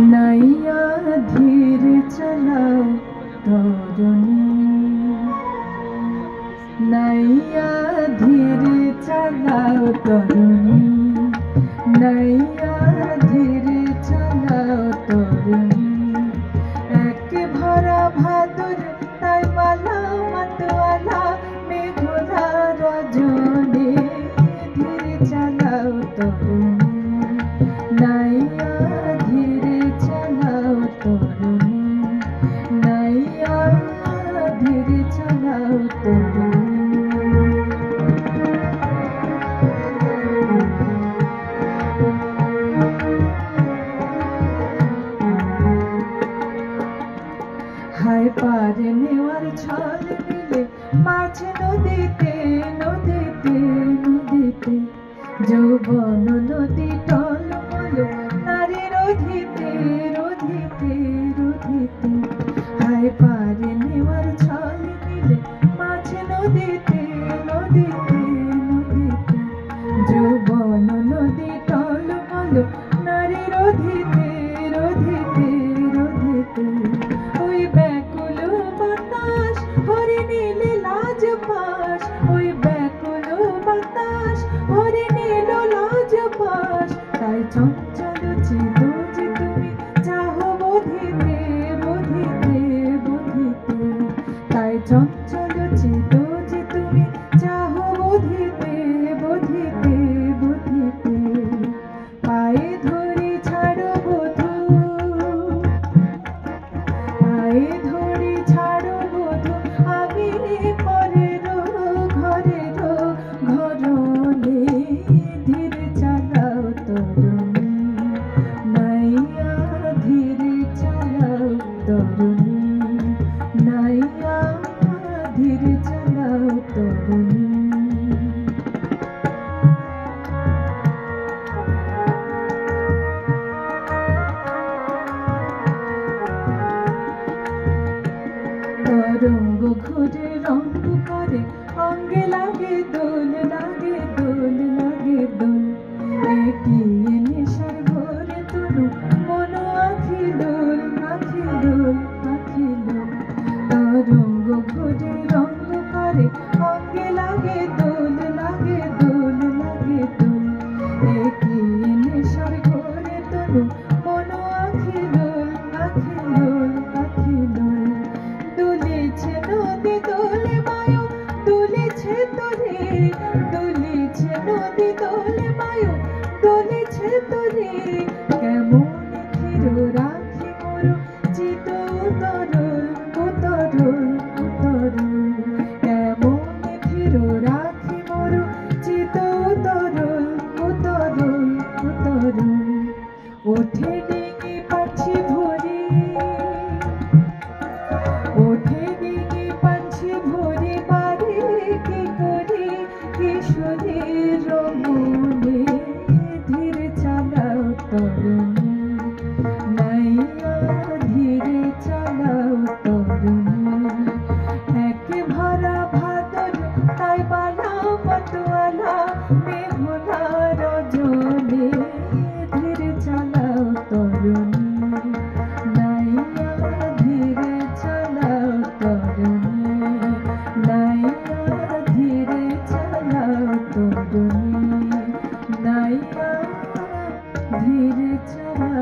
नैया धीर चलाओ तरुणी, नैया धीर चलाओ तरुणी, नैया धीर चलाओ तरुणी। एक भरा भादुर ताई वाला मतवाला मेघला रजनी, धीर चलाओ तरुणी, नैया धीर चलाओ तरुणी, नैया धीर चलाओ तरुणी। हाय पार नेওয়ার ছল মিলে মাছ নদীতে নদীতে নদীতে, যৌবন নদী টলমল নারী রোধিতে রোধিতে রোধিতে। হায় পার নেওয়ার ছল মিলে মাছ নদীতে নদীতে নদীতে, যৌবন নদী টলমল নারী রোধিতে রোধিতে রোধিতে। ওই ব্যাকুল বাতাস হরি নীল লাজ পাশ, ওই ব্যাকুল বাতাস হরি নীল লাজ পাশ। তাই চঞ্চল চিত যে তুমি চাহো বোধিতে বোধিতে বোধিতে, তাই চঞ্চল চিত যে তুমি চাহো বোধিতে বোধিতে বোধিতে। পায়ে ধরি ছাড়ো বধূ, পায়ে ধরি ছাড়ো বধূ আমি পরের ঘরের ঘরনে। ধীর চালাও তরুণী, নাইয়া ধীর চালাও তরুণী, নাইয়া ধীর চালাও তরুণী। তরঙ্গ ঘুরে রঙ্গ করে অঙ্গে লাগে দোল লাগে দোল লাগে দোল। এগিয়ে নেশার ভরে তনু মন আখি দোল আখি দোল আখি দোল। তরঙ্গ ঘুরে রঙ্গ করে অঙ্গে লাগে দোল লাগে দোল লাগে দোল। এগিয়ে নেশার ভরে তনু মন আখি দোল আখি দোল আখি দোল। দুলিছে নদী দোলে বায়ু দুলিছে তোরে, দুলিছে নদী দোলে বায়ু দুলিছে তোরে। কেমন ধীর রাখি মোর চিত উতরল উতরল উতরল, কেমন ধীর রাখি মোর চিত উতরল উতরল উতরল। ওঠে ডিঙি পাছি ভরি, ওঠে ডিঙি পাছি ভরি বাড়ি কি করি কিশোরীর মনে। ধীর চালাও তরুণী, নাইয়া ধীর চালাও তরুণী। এক ভরা ভাদর তাই বালা মতওয়ালা মেঘলা রজনী, ধীর চালাও তরুণী, নাইয়া ধীর চালাও তরুণী, নাইয়া ধীর চালাও তরুণী, নাইয়া ধীর চালাও।